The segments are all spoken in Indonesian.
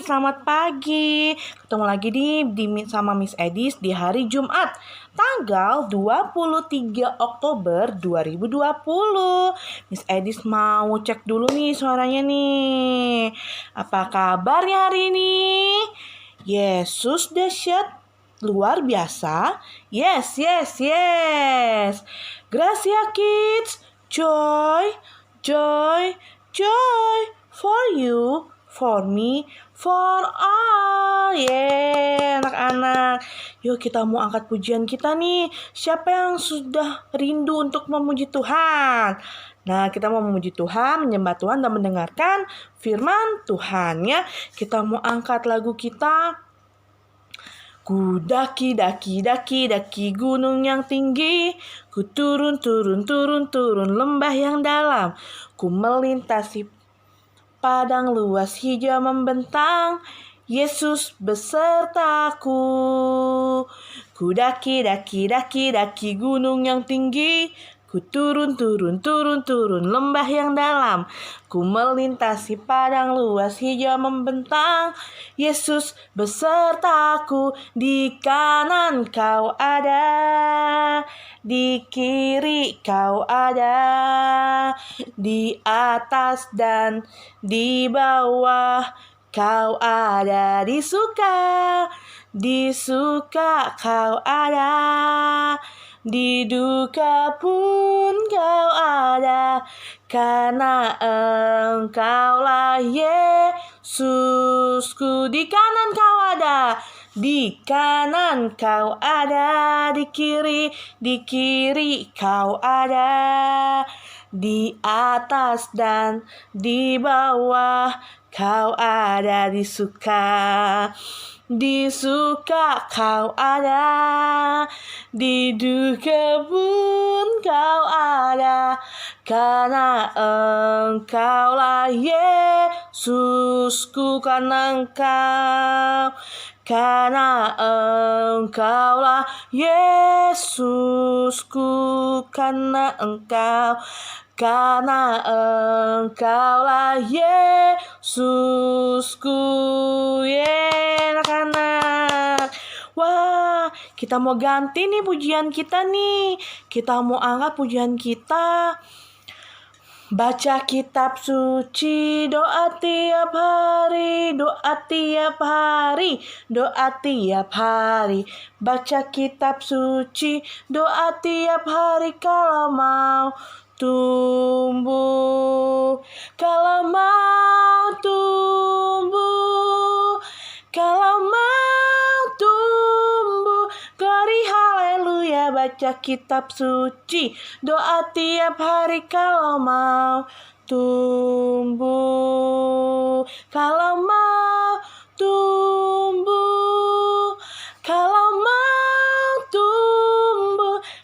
selamat pagi. Ketemu lagi sama Miss Edis di hari Jumat, tanggal 23 Oktober 2020. Miss Edis mau cek dulu nih suaranya nih. Apa kabarnya hari ini? Yesus dahsyat luar biasa. Yes. Gracia Kids, joy for you, for me, for all. Anak-anak. Yuk kita mau angkat pujian kita nih. Siapa yang sudah rindu untuk memuji Tuhan? Nah, kita mau memuji Tuhan, menyembah Tuhan, dan mendengarkan firman Tuhan ya. Kita mau angkat lagu kita. Ku daki gunung yang tinggi, ku turun lembah yang dalam, ku melintasi padang luas hijau membentang, Yesus besertaku. Ku daki gunung yang tinggi, ku turun lembah yang dalam, ku melintasi padang luas hijau membentang, Yesus besertaku. Di kanan kau ada, di kiri kau ada, di atas dan di bawah kau ada. Di suka kau ada, di duka pun kau ada, karena Engkaulah Yesusku. Di kanan kau ada, di kanan kau ada, di kiri kau ada, di atas dan di bawah kau ada. Di suka kau ada, di duka pun kau ada, karena Engkaulah Yesusku. Karena Engkaulah Yesusku, karena Engkaulah Yesusku. Anak-anak. Wah, kita mau ganti nih pujian kita nih. Kita mau angkat pujian kita. Baca kitab suci, doa tiap hari, Baca kitab suci, doa tiap hari kalau mau tumbuh. Glory haleluya. Baca kitab suci, doa tiap hari kalau mau tumbuh.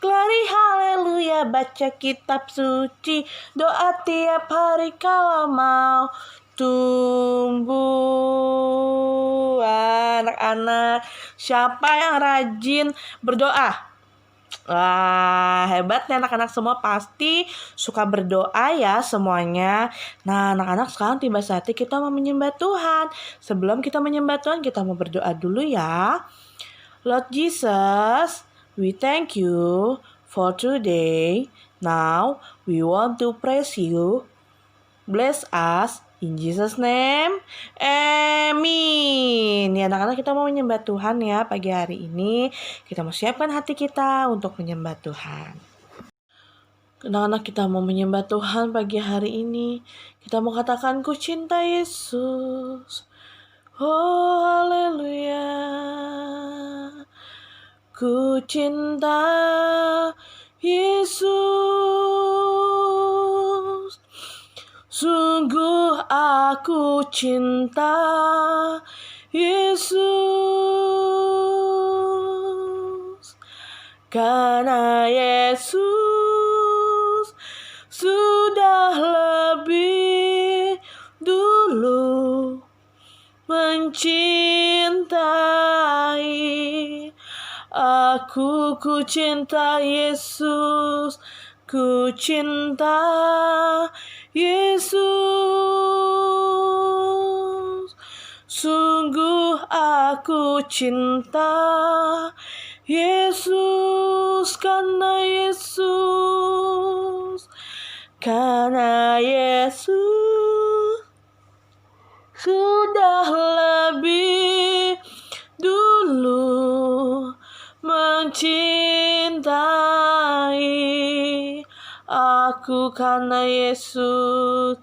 Glory haleluya. Baca kitab suci, doa tiap hari kalau mau tumbuh. Anak-anak, siapa yang rajin berdoa? Wah, hebat nih anak-anak, semua pasti suka berdoa ya semuanya. Nah, anak-anak, sekarang tiba saatnya kita mau menyembah Tuhan. Sebelum kita menyembah Tuhan, kita mau berdoa dulu ya. Lord Jesus, we thank you for today. Now, we want to praise you. Bless us in Jesus name. Amin. Ya anak-anak, kita mau menyembah Tuhan ya pagi hari ini. Kita mau siapkan hati kita untuk menyembah Tuhan. Anak-anak, kita mau menyembah Tuhan pagi hari ini. Kita mau katakan, ku cinta Yesus. Oh haleluya. Ku cinta Yesus. Sungguh aku cinta Yesus, karena Yesus sudah lebih dulu mencintai aku. Ku cinta Yesus, ku cinta Yesus. aku cinta Yesus, karena Yesus sudah lebih dulu mencintai aku, karena Yesus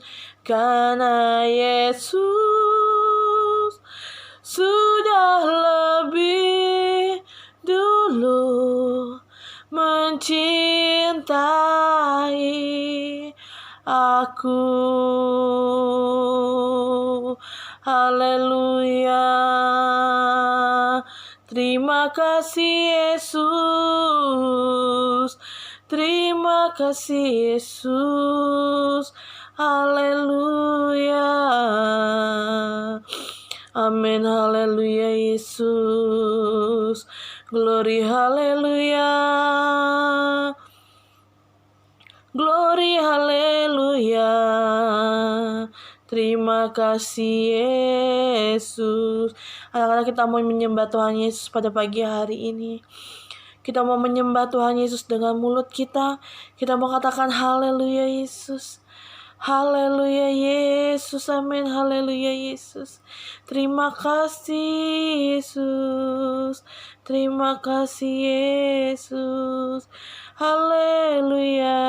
sudah lebih dulu mencintai aku. Haleluya. Terima kasih Yesus. Terima kasih Yesus. Haleluya. Amin. Haleluya Yesus. Glory haleluya. Glory haleluya. Terima kasih Yesus. Anak-anak, kita mau menyembah Tuhan Yesus pada pagi hari ini. Kita mau menyembah Tuhan Yesus dengan mulut kita. Kita mau katakan haleluya Yesus. Haleluya Yesus. Amin. Haleluya Yesus. Terima kasih Yesus. Terima kasih Yesus. Haleluya.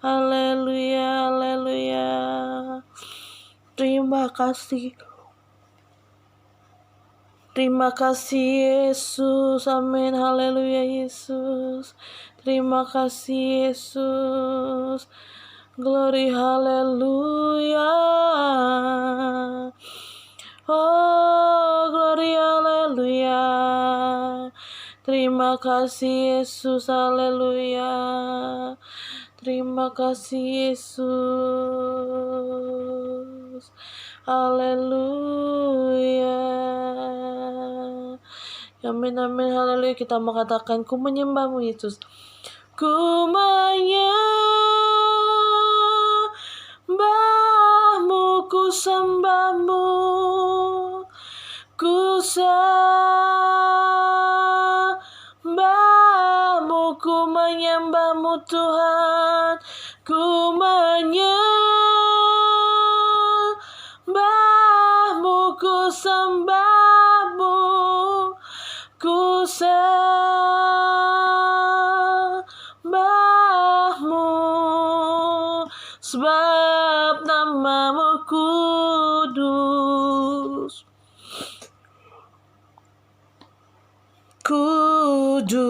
Haleluya. Haleluya. Terima kasih. Terima kasih Yesus. Amin. Haleluya Yesus. Terima kasih Yesus. Glory haleluya. Oh, glory haleluya. Terima kasih Yesus. Haleluya. Terima kasih Yesus. Haleluya. Amin, amin, haleluya. Kita mau katakan, ku menyembahmu Yesus. Ku menyembahmu, ku sembahmu, ku sembahmu, ku menyembahmu Tuhan. Ku menyembahmu, ku sembahmu, ku sembahmu, sebab namamu kudus. Kudus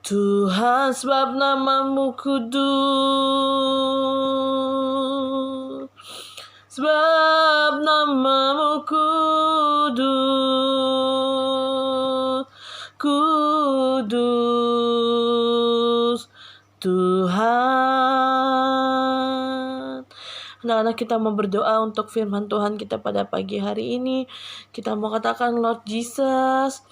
Tuhan, sebab namamu kudus. Sebab namamu kudus. Kudus Tuhan. Anak-anak, kita mau berdoa untuk firman Tuhan kita pada pagi hari ini. Kita mau katakan, Lord Jesus,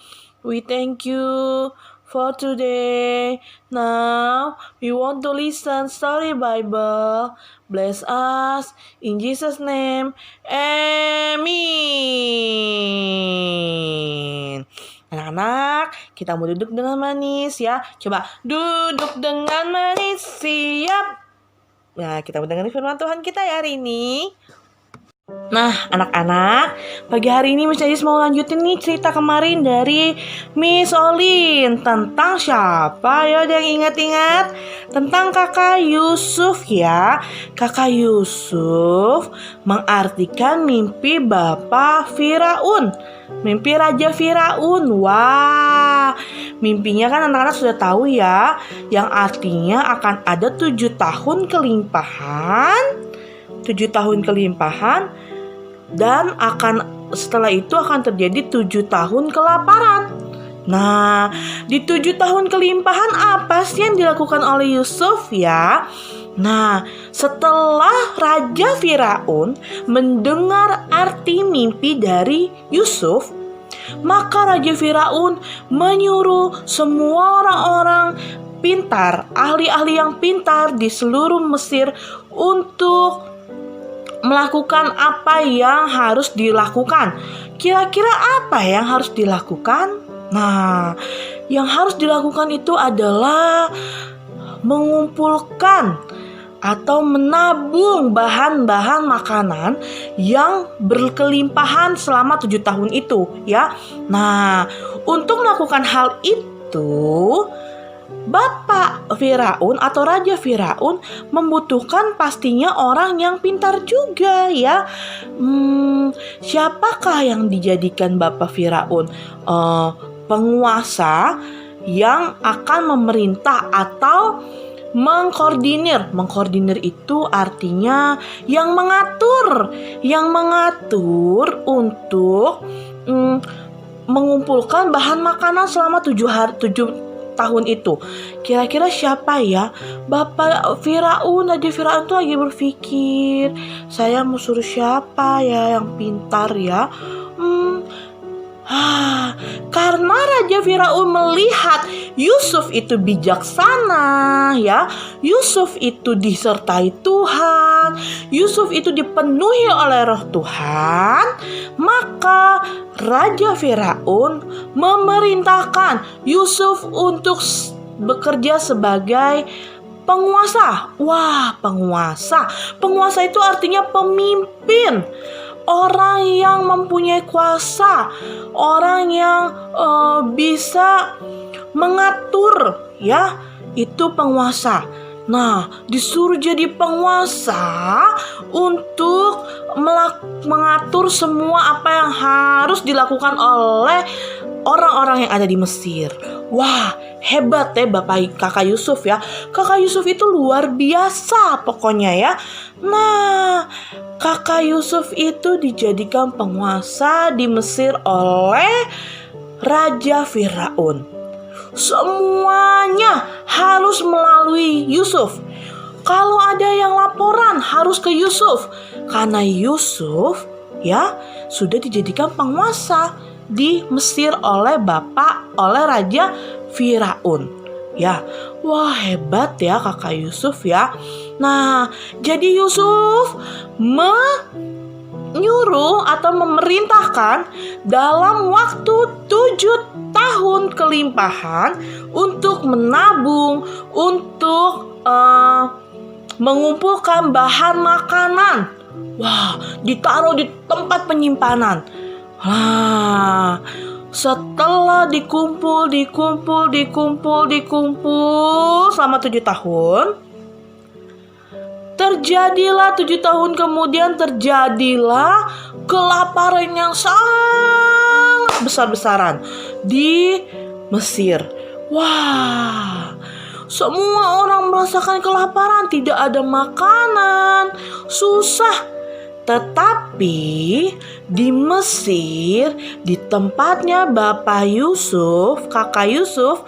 we thank you for today. Now we want to listen story Bible. Bless us in Jesus name. Amin. Anak-anak, kita mau duduk dengan manis ya. Coba duduk dengan manis. Siap. Nah, kita mendengar firman Tuhan kita ya hari ini. Nah, anak-anak, pagi hari ini Miss Ajis mau lanjutin nih cerita kemarin dari Miss Olin tentang siapa? Ya, ada yang ingat-ingat? Tentang Kakak Yusuf ya. Kakak Yusuf mengartikan mimpi Bapak Firaun, mimpi Raja Firaun. Wah, mimpinya kan anak-anak sudah tahu ya, yang artinya akan ada 7 tahun kelimpahan. 7 tahun kelimpahan, dan setelah itu akan terjadi 7 tahun kelaparan. Nah, di 7 tahun kelimpahan apa sih yang dilakukan oleh Yusuf ya? Nah, setelah Raja Firaun mendengar arti mimpi dari Yusuf, maka Raja Firaun menyuruh semua orang-orang pintar, ahli-ahli yang pintar di seluruh Mesir untuk melakukan apa yang harus dilakukan. Kira-kira apa yang harus dilakukan? Nah, yang harus dilakukan itu adalah mengumpulkan atau menabung bahan-bahan makanan yang berkelimpahan selama 7 tahun itu ya. Nah, untuk melakukan hal itu, Bapak Firaun atau Raja Firaun membutuhkan pastinya orang yang pintar juga ya. Siapakah yang dijadikan Bapak Firaun penguasa yang akan memerintah atau mengkoordinir? Mengkoordinir itu artinya yang mengatur untuk mengumpulkan bahan makanan selama 7 tahun itu. Kira-kira siapa ya? Bapak Firaun, Raja Firaun tuh lagi berpikir, saya mau suruh siapa ya yang pintar ya? Karena Raja Firaun melihat Yusuf itu bijaksana ya, Yusuf itu disertai Tuhan, Yusuf itu dipenuhi oleh roh Tuhan, maka Raja Firaun memerintahkan Yusuf untuk bekerja sebagai penguasa. Wah, penguasa itu artinya pemimpin, orang yang mempunyai kuasa, orang yang bisa mengatur ya, itu penguasa. Nah, disuruh jadi penguasa untuk mengatur semua apa yang harus dilakukan oleh orang-orang yang ada di Mesir. Wah, hebat ya kakak Yusuf ya. Kakak Yusuf itu luar biasa pokoknya ya. Nah, kakak Yusuf itu dijadikan penguasa di Mesir oleh Raja Firaun. Semuanya harus melalui Yusuf. Kalau ada yang laporan harus ke Yusuf, karena Yusuf ya sudah dijadikan penguasa di Mesir oleh Raja Firaun. Ya, wah hebat ya kakak Yusuf ya. Nah, jadi Yusuf menyuruh atau memerintahkan dalam waktu 7 tahun kelimpahan untuk menabung, untuk mengumpulkan bahan makanan. Wah, ditaruh di tempat penyimpanan. Setelah dikumpul selama 7 tahun, terjadilah 7 tahun kemudian terjadilah kelaparan yang sangat besar-besaran di Mesir. Wah, semua orang merasakan kelaparan, tidak ada makanan, susah. Tetapi di Mesir, di tempatnya Bapak Yusuf, kakak Yusuf,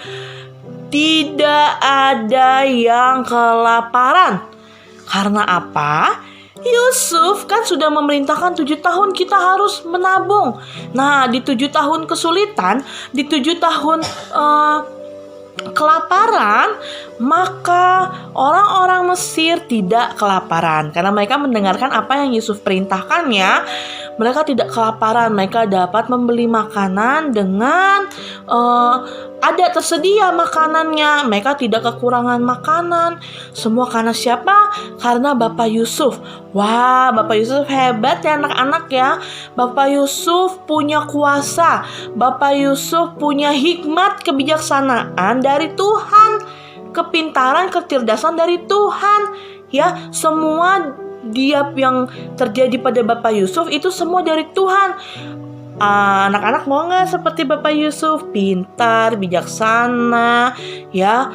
tidak ada yang kelaparan. Karena apa? Yusuf kan sudah memerintahkan 7 tahun kita harus menabung. Nah, di 7 tahun kesulitan, di 7 tahun kelaparan, maka orang-orang Mesir tidak kelaparan karena mereka mendengarkan apa yang Yusuf perintahkan ya. Mereka tidak kelaparan, mereka dapat membeli makanan dengan ada tersedia makanannya. Mereka tidak kekurangan makanan. Semua karena siapa? Karena Bapak Yusuf. Wah, Bapak Yusuf hebat ya anak-anak ya. Bapak Yusuf punya kuasa. Bapak Yusuf punya hikmat, kebijaksanaan dari Tuhan, kepintaran, kecerdasan dari Tuhan. Ya, semua yang terjadi pada Bapak Yusuf itu semua dari Tuhan. Anak-anak mau nggak seperti Bapak Yusuf? Pintar, bijaksana, ya,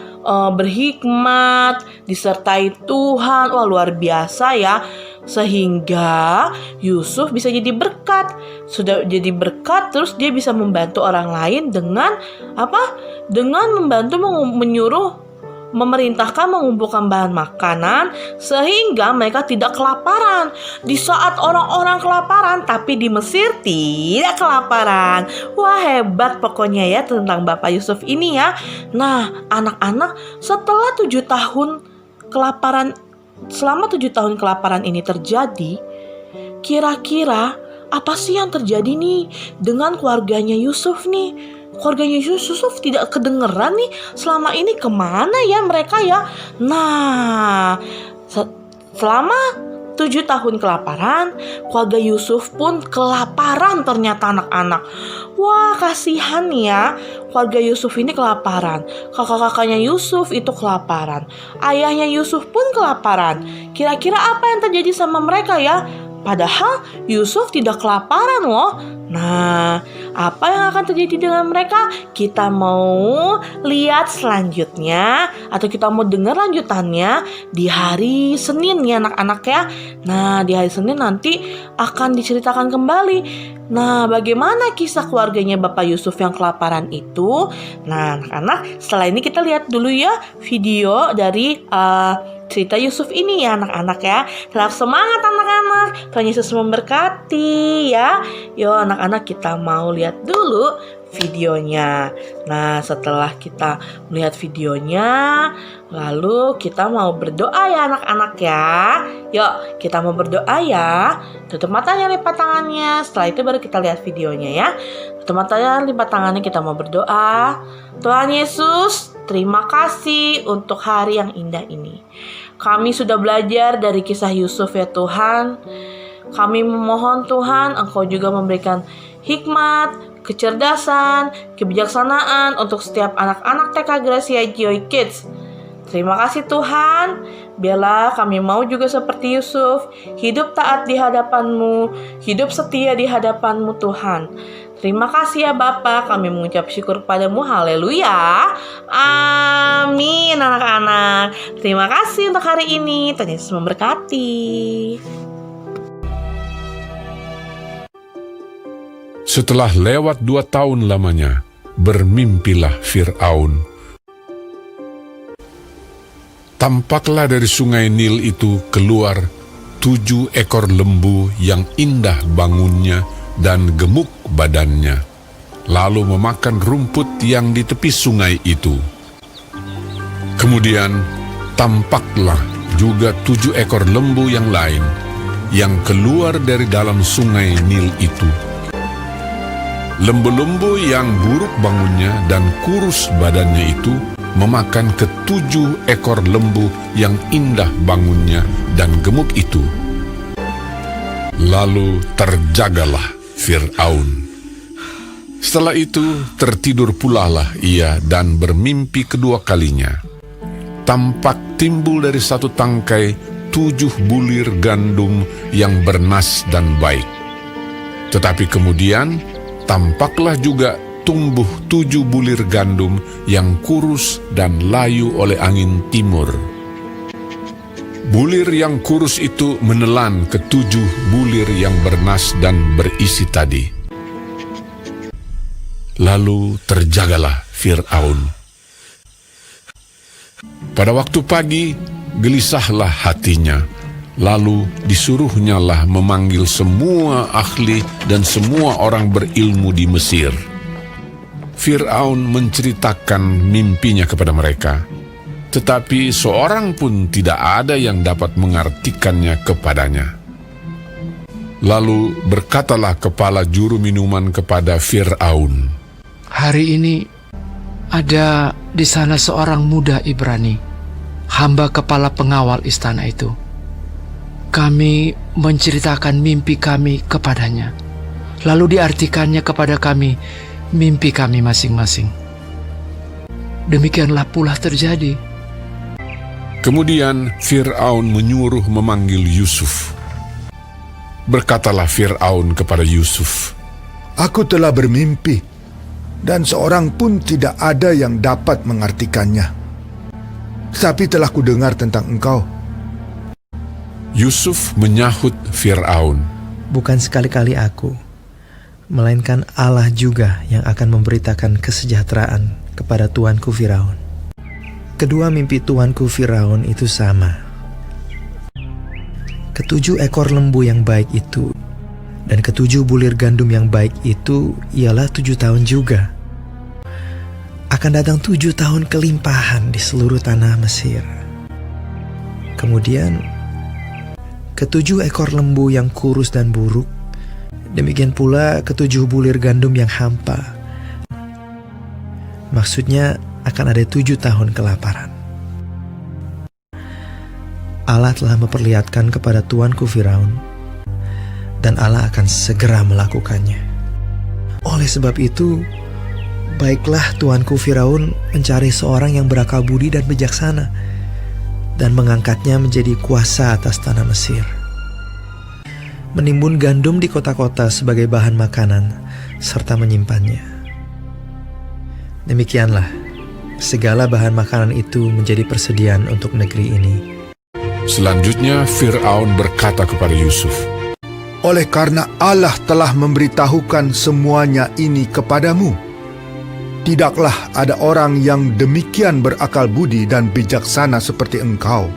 berhikmat, disertai Tuhan. Wah, luar biasa ya. Sehingga Yusuf bisa jadi berkat. Sudah jadi berkat, terus dia bisa membantu orang lain dengan apa? Dengan membantu menyuruh, memerintahkan mengumpulkan bahan makanan sehingga mereka tidak kelaparan. Di saat orang-orang kelaparan, tapi di Mesir tidak kelaparan. Wah, hebat pokoknya ya tentang Bapak Yusuf ini ya. Nah, anak-anak, setelah 7 tahun kelaparan, selama 7 tahun kelaparan ini terjadi, Kira-kira apa sih yang terjadi nih dengan keluarganya Yusuf nih? Keluarganya Yusuf tidak kedengeran nih selama ini, kemana ya mereka ya? Nah, selama 7 tahun kelaparan, keluarga Yusuf pun kelaparan ternyata anak-anak. Wah, kasihan ya, keluarga Yusuf ini kelaparan. Kakak-kakaknya Yusuf itu kelaparan. Ayahnya Yusuf pun kelaparan. Kira-kira apa yang terjadi sama mereka ya? Padahal Yusuf tidak kelaparan loh. Nah, apa yang akan terjadi dengan mereka? Kita mau lihat selanjutnya, atau kita mau dengar lanjutannya di hari Senin ya anak-anak ya. Nah, di hari Senin nanti akan diceritakan kembali. Nah, bagaimana kisah keluarganya Bapak Yusuf yang kelaparan itu? Nah, anak-anak, setelah ini kita lihat dulu ya video dari cerita Yusuf ini ya anak-anak ya. Tetap semangat anak-anak. Tuhan Yesus memberkati ya. Yuk anak-anak, kita mau lihat dulu videonya. Nah, setelah kita melihat videonya, lalu kita mau berdoa ya anak-anak ya. Yuk, kita mau berdoa ya. Tutup matanya, lipat tangannya. Setelah itu baru kita lihat videonya ya. Tutup matanya, lipat tangannya, kita mau berdoa. Tuhan Yesus, terima kasih untuk hari yang indah ini. Kami sudah belajar dari kisah Yusuf ya Tuhan. Kami memohon Tuhan, Engkau juga memberikan hikmat, kecerdasan, kebijaksanaan untuk setiap anak-anak TK Gracia Joy Kids. Terima kasih Tuhan. Biarlah kami mau juga seperti Yusuf, hidup taat di hadapan-Mu, hidup setia di hadapan-Mu Tuhan. Terima kasih ya Bapa, kami mengucap syukur kepadamu, haleluya. Amin anak-anak. Terima kasih untuk hari ini, Tuhan Yesus memberkati. Setelah lewat 2 tahun lamanya, bermimpilah Fir'aun. Tampaklah dari sungai Nil itu keluar 7 ekor lembu yang indah bangunnya dan gemuk badannya, lalu memakan rumput yang di tepi sungai itu. Kemudian tampaklah juga 7 ekor lembu yang lain yang keluar dari dalam sungai Nil itu. Lembu-lembu yang buruk bangunnya dan kurus badannya itu memakan ke-7 ekor lembu yang indah bangunnya dan gemuk itu. Lalu terjagalah Fir'aun. Setelah itu tertidur pulalah ia dan bermimpi kedua kalinya. Tampak timbul dari satu tangkai 7 bulir gandum yang bernas dan baik. Tetapi kemudian tampaklah juga tumbuh 7 bulir gandum yang kurus dan layu oleh angin timur. Bulir yang kurus itu menelan ke-7 bulir yang bernas dan berisi tadi. Lalu terjagalah Fir'aun. Pada waktu pagi, gelisahlah hatinya. Lalu disuruhnyalah memanggil semua ahli dan semua orang berilmu di Mesir. Fir'aun menceritakan mimpinya kepada mereka, tetapi seorang pun tidak ada yang dapat mengartikannya kepadanya. Lalu berkatalah kepala juru minuman kepada Fir'aun, "Hari ini ada di sana seorang muda Ibrani, hamba kepala pengawal istana itu. Kami menceritakan mimpi kami kepadanya, lalu diartikannya kepada kami mimpi kami masing-masing. Demikianlah pula terjadi." Kemudian Fir'aun menyuruh memanggil Yusuf. Berkatalah Fir'aun kepada Yusuf, "Aku telah bermimpi, dan seorang pun tidak ada yang dapat mengartikannya. Tetapi telah kudengar tentang engkau." Yusuf menyahut Fir'aun, "Bukan sekali-kali aku, melainkan Allah juga yang akan memberitakan kesejahteraan kepada tuanku Firaun. Kedua mimpi tuanku Firaun itu sama. Ke-7 ekor lembu yang baik itu dan ke-7 bulir gandum yang baik itu ialah 7 tahun juga. Akan datang 7 tahun kelimpahan di seluruh tanah Mesir. Kemudian ketujuh ekor lembu yang kurus dan buruk, demikian pula ketujuh bulir gandum yang hampa. Maksudnya akan ada 7 tahun kelaparan. Allah telah memperlihatkan kepada tuanku Firaun, dan Allah akan segera melakukannya. Oleh sebab itu, baiklah tuanku Firaun mencari seorang yang berakal budi dan bijaksana, dan mengangkatnya menjadi kuasa atas tanah Mesir. Menimbun gandum di kota-kota sebagai bahan makanan, serta menyimpannya. Demikianlah, segala bahan makanan itu menjadi persediaan untuk negeri ini. Selanjutnya Fir'aun berkata kepada Yusuf, Oleh karena Allah telah memberitahukan semuanya ini kepadamu, tidaklah ada orang yang demikian berakal budi dan bijaksana seperti engkau.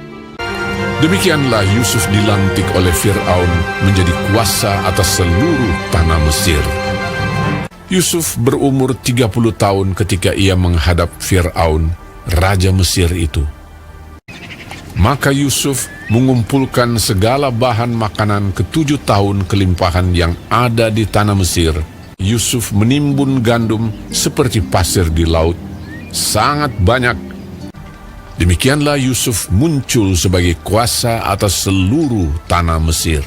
demikianlah Yusuf dilantik oleh Fir'aun menjadi kuasa atas seluruh tanah Mesir. Yusuf berumur 30 tahun ketika ia menghadap Fir'aun, raja Mesir itu. Maka Yusuf mengumpulkan segala bahan makanan ke-7 tahun kelimpahan yang ada di tanah Mesir. Yusuf menimbun gandum seperti pasir di laut, sangat banyak. Demikianlah Yusuf muncul sebagai kuasa atas seluruh tanah Mesir.